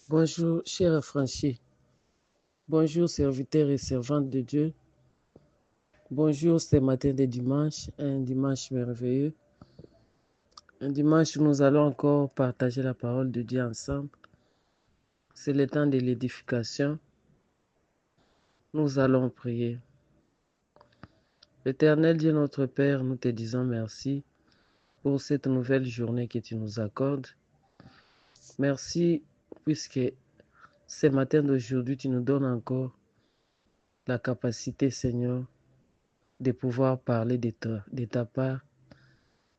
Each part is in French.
Bonjour, chers affranchis. Bonjour, serviteurs et servantes de Dieu. Bonjour, ce matin de dimanche, un dimanche merveilleux. Un dimanche où nous allons encore partager la parole de Dieu ensemble. C'est le temps de l'édification. Nous allons prier. Éternel Dieu notre Père, nous te disons merci pour cette nouvelle journée que tu nous accordes. Merci puisque ce matin d'aujourd'hui, tu nous donnes encore la capacité, Seigneur, de pouvoir parler de ta part.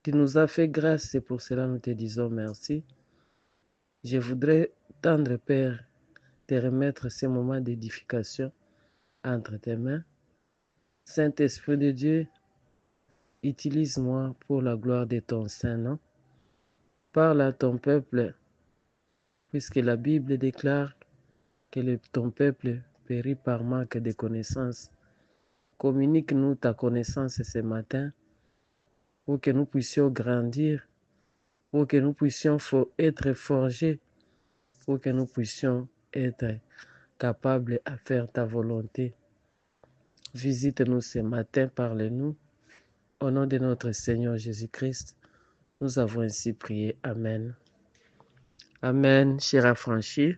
Tu nous as fait grâce, c'est pour cela que nous te disons merci. Je voudrais, tendre Père, te remettre ces moments d'édification entre tes mains. Saint-Esprit de Dieu, utilise-moi pour la gloire de ton Saint-Nom. Parle à ton peuple, puisque la Bible déclare que ton peuple périt par manque de connaissances. Communique-nous ta connaissance ce matin pour que nous puissions grandir, pour que nous puissions être forgés, pour que nous puissions être capables à faire ta volonté. Visite-nous ce matin, parle-nous. Au nom de notre Seigneur Jésus-Christ, nous avons ainsi prié. Amen. Amen, chers affranchis.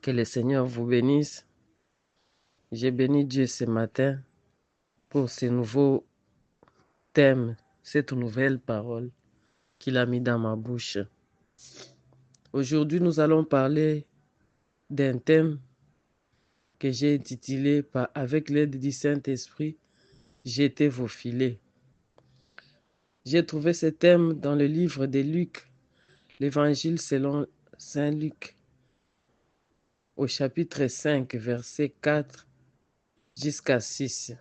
Que le Seigneur vous bénisse. J'ai béni Dieu ce matin pour ce nouveau thème, cette nouvelle parole qu'il a mis dans ma bouche. Aujourd'hui, nous allons parler d'un thème que j'ai intitulé avec l'aide du Saint-Esprit, jetez vos filets. J'ai trouvé ce thème dans le livre de Luc, l'Évangile selon Saint Luc, au chapitre 5, verset 4 jusqu'à 6.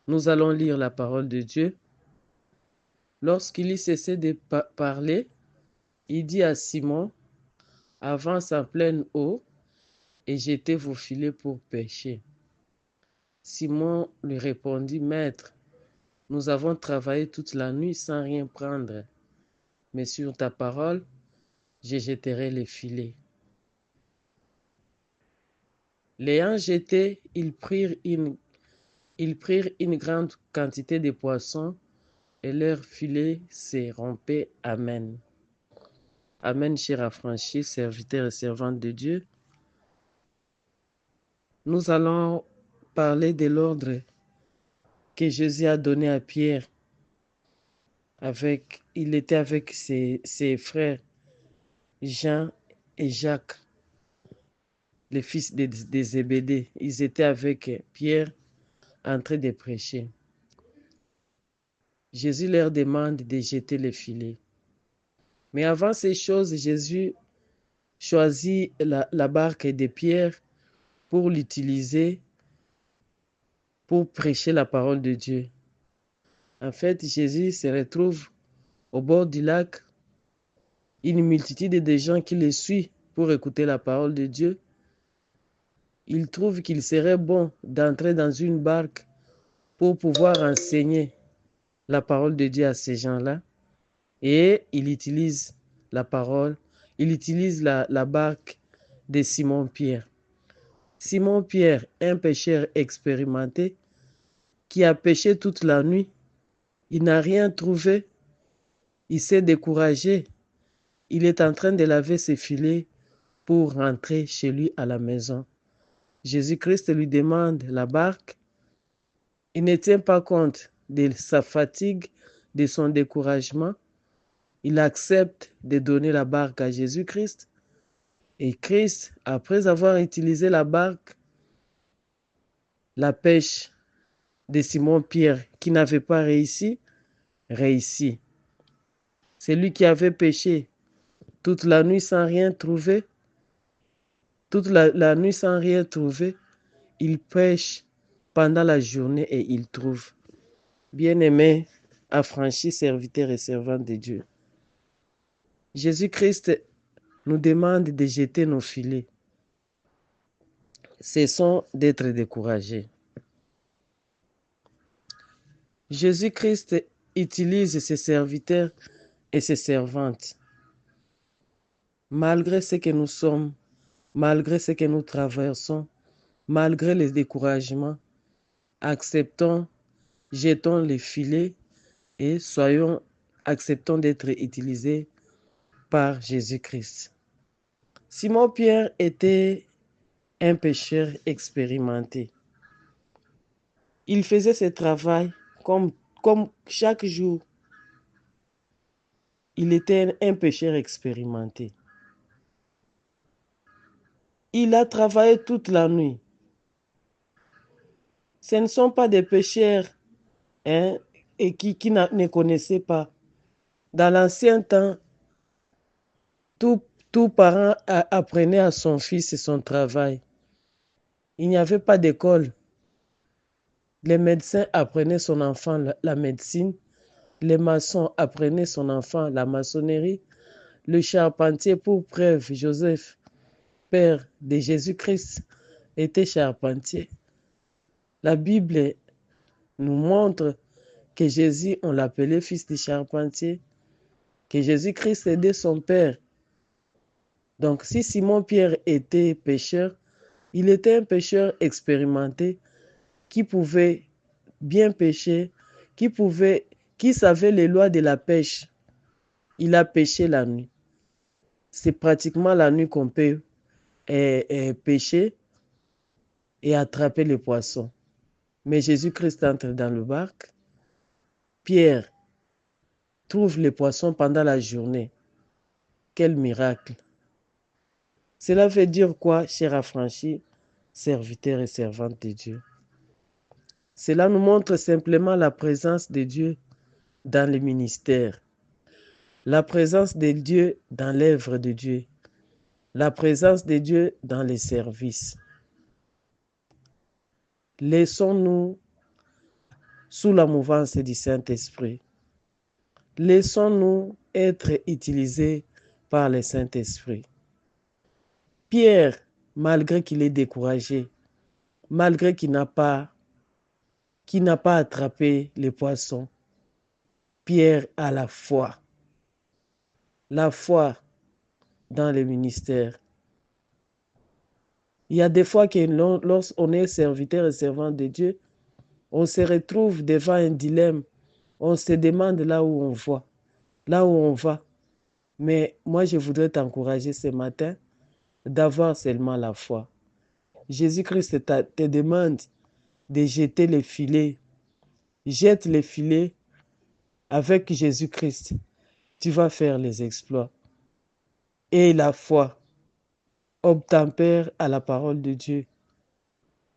Nous allons lire la parole de Dieu. Lorsqu'il y cessait de parler, il dit à Simon, avance en pleine eau et jetez vos filets pour pêcher. Simon lui répondit, Maître, nous avons travaillé toute la nuit sans rien prendre, mais sur ta parole, je jetterai les filets. L'ayant jeté, ils prirent une grande quantité de poissons et leurs filets se rompaient. Amen. Amen, chers affranchis, serviteurs et servantes de Dieu. Nous allons parler de l'ordre que Jésus a donné à Pierre. Il était avec ses frères Jean et Jacques, les fils de Zébédée. Ils étaient avec Pierre en train de prêcher. Jésus leur demande de jeter les filets. Mais avant ces choses, Jésus choisit la barque de Pierre pour l'utiliser pour prêcher la parole de Dieu. En fait, Jésus se retrouve au bord du lac, une multitude de gens qui le suivent pour écouter la parole de Dieu. Il trouve qu'il serait bon d'entrer dans une barque pour pouvoir enseigner la parole de Dieu à ces gens-là. Et il utilise la barque de Simon-Pierre. Simon-Pierre, un pêcheur expérimenté qui a pêché toute la nuit, il n'a rien trouvé, il s'est découragé, il est en train de laver ses filets pour rentrer chez lui à la maison. Jésus-Christ lui demande la barque, il ne tient pas compte de sa fatigue, de son découragement, il accepte de donner la barque à Jésus-Christ. Et Christ, après avoir utilisé la barque, la pêche de Simon-Pierre qui n'avait pas réussit. C'est lui qui avait pêché toute la nuit sans rien trouver. Toute la nuit sans rien trouver, il pêche pendant la journée et il trouve. Bien-aimés, affranchis, serviteurs et servantes de Dieu. Jésus-Christ nous demande de jeter nos filets. Cessons d'être découragés. Jésus-Christ utilise ses serviteurs et ses servantes. malgré ce que nous sommes, malgré ce que nous traversons, malgré les découragements, acceptons, jetons les filets et acceptons d'être utilisés par Jésus-Christ. Simon-Pierre était un pêcheur expérimenté. Il faisait ce travail comme chaque jour. Il était un pêcheur expérimenté. Il a travaillé toute la nuit. Ce ne sont pas des pêcheurs et qui ne connaissaient pas. Dans l'ancien temps, tout parent apprenait à son fils son travail. Il n'y avait pas d'école. Les médecins apprenaient son enfant la médecine. Les maçons apprenaient son enfant la maçonnerie. Le charpentier, pour preuve, Joseph, père de Jésus-Christ, était charpentier. La Bible nous montre que Jésus, on l'appelait fils de charpentier, que Jésus-Christ aidait son père. Donc, si Simon-Pierre était pêcheur, il était un pêcheur expérimenté qui pouvait bien pêcher, qui savait les lois de la pêche. Il a pêché la nuit. C'est pratiquement la nuit qu'on peut pêcher et attraper les poissons. Mais Jésus-Christ entre dans le barque. Pierre trouve les poissons pendant la journée. Quel miracle! Cela veut dire quoi, chers affranchis, serviteurs et servantes de Dieu? Cela nous montre simplement la présence de Dieu dans le ministère, la présence de Dieu dans l'œuvre de Dieu, la présence de Dieu dans les services. Laissons-nous sous la mouvance du Saint-Esprit. Laissons-nous être utilisés par le Saint-Esprit. Pierre, malgré qu'il est découragé, malgré qu'il n'a pas attrapé les poissons, Pierre a la foi dans le ministère. Il y a des fois que lorsqu'on est serviteur et servant de Dieu, on se retrouve devant un dilemme. On se demande là où on va. Mais moi, je voudrais t'encourager ce matin d'avoir seulement la foi. Jésus-Christ te demande de jeter les filets. Jette les filets avec Jésus-Christ. Tu vas faire les exploits. Et la foi obtempère à la parole de Dieu.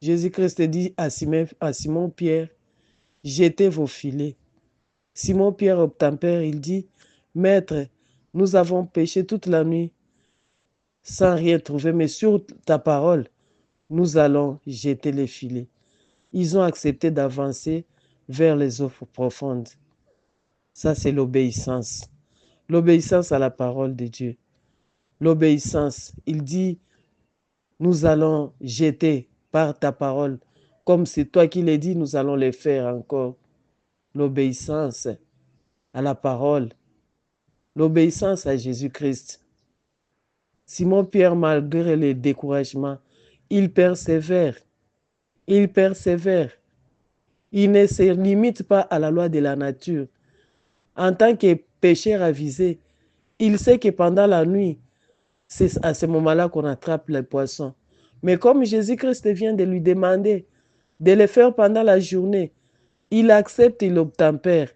Jésus-Christ dit à Simon-Pierre, jetez vos filets. Simon-Pierre obtempère, il dit, Maître, nous avons péché toute la nuit sans rien trouver, mais sur ta parole, nous allons jeter les filets. Ils ont accepté d'avancer vers les eaux profondes. Ça, c'est l'obéissance. L'obéissance à la parole de Dieu. L'obéissance, il dit, nous allons jeter par ta parole. Comme c'est toi qui l'as dit, nous allons le faire encore. L'obéissance à la parole. L'obéissance à Jésus-Christ. Simon-Pierre, malgré les découragements, il persévère. Il persévère. Il ne se limite pas à la loi de la nature. En tant que pécheur avisé, il sait que pendant la nuit, c'est à ce moment-là qu'on attrape les poissons. Mais comme Jésus-Christ vient de lui demander de le faire pendant la journée, il accepte, il obtempère,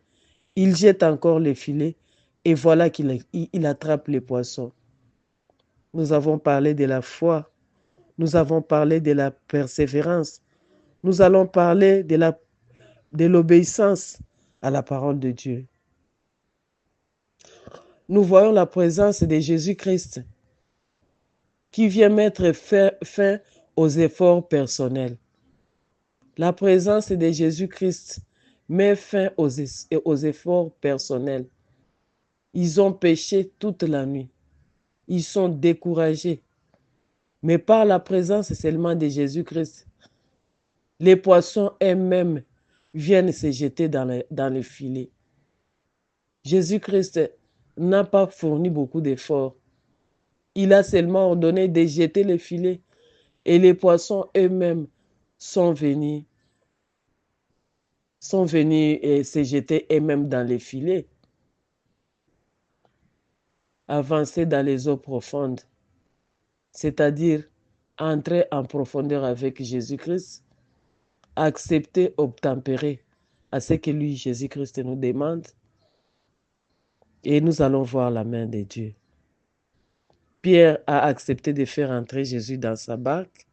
il jette encore les filets et voilà qu'il attrape les poissons. Nous avons parlé de la foi, nous avons parlé de la persévérance, nous allons parler de l'obéissance à la parole de Dieu. Nous voyons la présence de Jésus-Christ qui vient mettre fin aux efforts personnels. La présence de Jésus-Christ met fin aux efforts personnels. Ils ont péché toute la nuit. Ils sont découragés. Mais par la présence seulement de Jésus-Christ, les poissons eux-mêmes viennent se jeter dans les filets. Jésus-Christ n'a pas fourni beaucoup d'efforts. Il a seulement ordonné de jeter les filets et les poissons eux-mêmes sont venus et se jeter eux-mêmes dans les filets, avancer dans les eaux profondes, c'est-à-dire entrer en profondeur avec Jésus-Christ, accepter, obtempérer à ce que lui, Jésus-Christ, nous demande, et nous allons voir la main de Dieu. Pierre a accepté de faire entrer Jésus dans sa barque.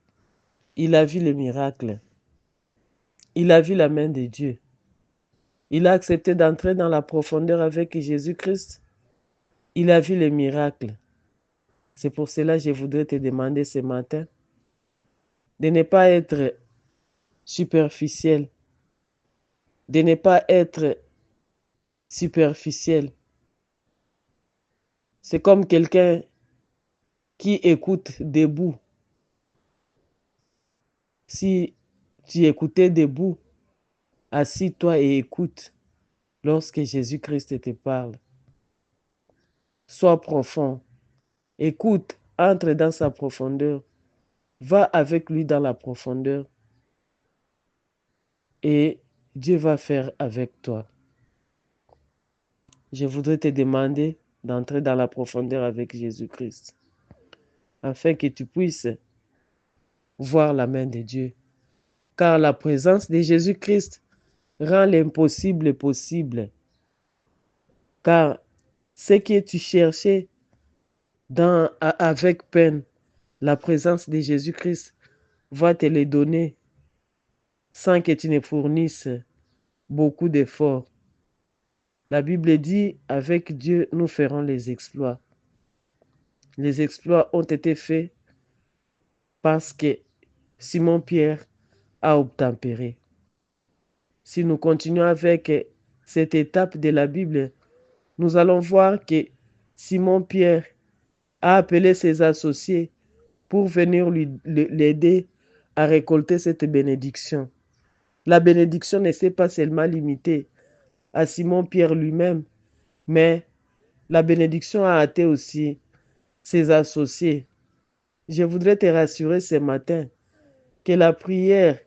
Il a vu le miracle. Il a vu la main de Dieu. Il a accepté d'entrer dans la profondeur avec Jésus-Christ. Il a vu les miracles. C'est pour cela que je voudrais te demander ce matin de ne pas être superficiel, de ne pas être superficiel. C'est comme quelqu'un qui écoute debout. Si tu écoutais debout, assis-toi et écoute lorsque Jésus-Christ te parle. Sois profond. Écoute, entre dans sa profondeur. Va avec lui dans la profondeur et Dieu va faire avec toi. Je voudrais te demander d'entrer dans la profondeur avec Jésus-Christ afin que tu puisses voir la main de Dieu. Car la présence de Jésus-Christ rend l'impossible possible. Car ce que tu cherchais avec peine, la présence de Jésus-Christ va te le donner sans que tu ne fournisses beaucoup d'efforts. La Bible dit, avec Dieu, nous ferons les exploits. Les exploits ont été faits parce que Simon-Pierre a obtempéré. Si nous continuons avec cette étape de la Bible, nous allons voir que Simon-Pierre a appelé ses associés pour venir l'aider à récolter cette bénédiction. La bénédiction ne s'est pas seulement limitée à Simon-Pierre lui-même, mais la bénédiction a été aussi ses associés. Je voudrais te rassurer ce matin que la prière,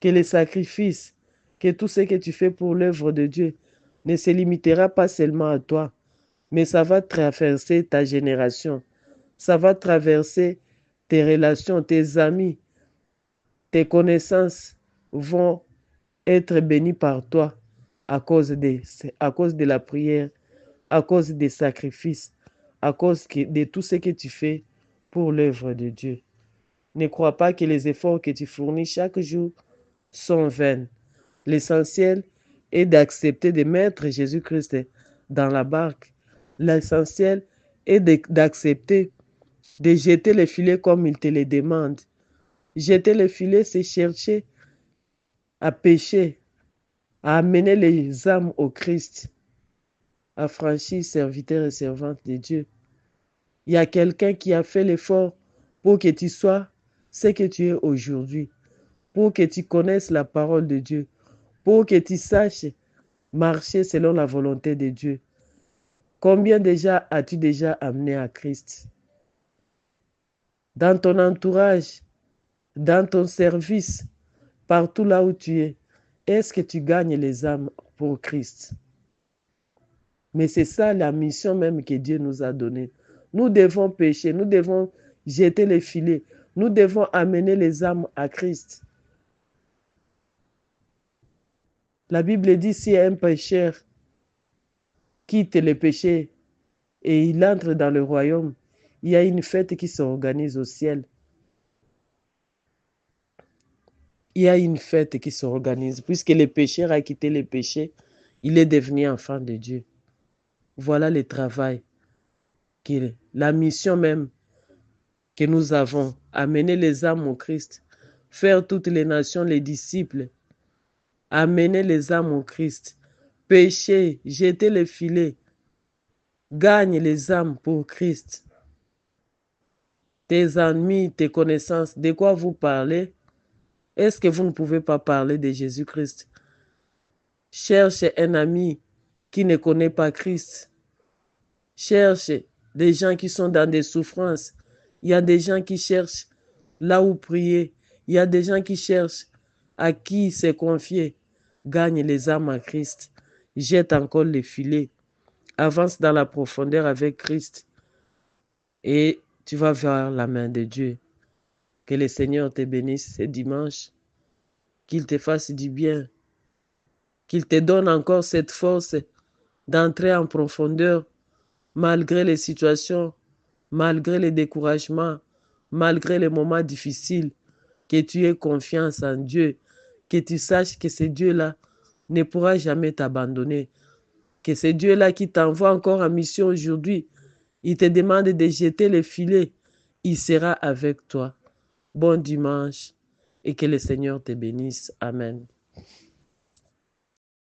que les sacrifices, que tout ce que tu fais pour l'œuvre de Dieu ne se limitera pas seulement à toi, mais ça va traverser ta génération, ça va traverser tes relations, tes amis, tes connaissances vont être bénis par toi à cause de la prière, à cause des sacrifices, à cause de tout ce que tu fais pour l'œuvre de Dieu. Ne crois pas que les efforts que tu fournis chaque jour sont vains. L'essentiel est d'accepter de mettre Jésus-Christ dans la barque. L'essentiel est d'accepter de jeter les filets comme il te les demande. Jeter les filets, c'est chercher à pécher, à amener les âmes au Christ, à franchir serviteurs et servantes de Dieu. Il y a quelqu'un qui a fait l'effort pour que tu sois ce que tu es aujourd'hui, pour que tu connaisses la parole de Dieu, pour que tu saches marcher selon la volonté de Dieu. Combien déjà as-tu déjà amené à Christ? Dans ton entourage, dans ton service, partout là où tu es, est-ce que tu gagnes les âmes pour Christ? Mais c'est ça la mission même que Dieu nous a donnée. Nous devons pécher, nous devons jeter les filets, nous devons amener les âmes à Christ. La Bible dit, si un pécheur quitte le péché et il entre dans le royaume, il y a une fête qui s'organise au ciel. Il y a une fête qui s'organise. Puisque le pécheur a quitté le péché, il est devenu enfant de Dieu. Voilà le travail, la mission même que nous avons, amener les âmes au Christ, faire toutes les nations les disciples, amener les âmes au Christ, pécher, jeter les filets, gagne les âmes pour Christ. Tes ennemis, tes connaissances, de quoi vous parlez? Est-ce que vous ne pouvez pas parler de Jésus-Christ? Cherche un ami qui ne connaît pas Christ. Cherche des gens qui sont dans des souffrances. Il y a des gens qui cherchent là où prier. Il y a des gens qui cherchent à qui se confier. Gagne les âmes à Christ. Jette encore les filets. Avance dans la profondeur avec Christ. Et tu vas voir la main de Dieu. Que le Seigneur te bénisse ce dimanche. Qu'il te fasse du bien. Qu'il te donne encore cette force d'entrer en profondeur malgré les situations, malgré les découragements, malgré les moments difficiles, que tu aies confiance en Dieu, que tu saches que ce Dieu-là ne pourra jamais t'abandonner, que ce Dieu-là qui t'envoie encore en mission aujourd'hui, il te demande de jeter les filets, il sera avec toi. Bon dimanche et que le Seigneur te bénisse. Amen.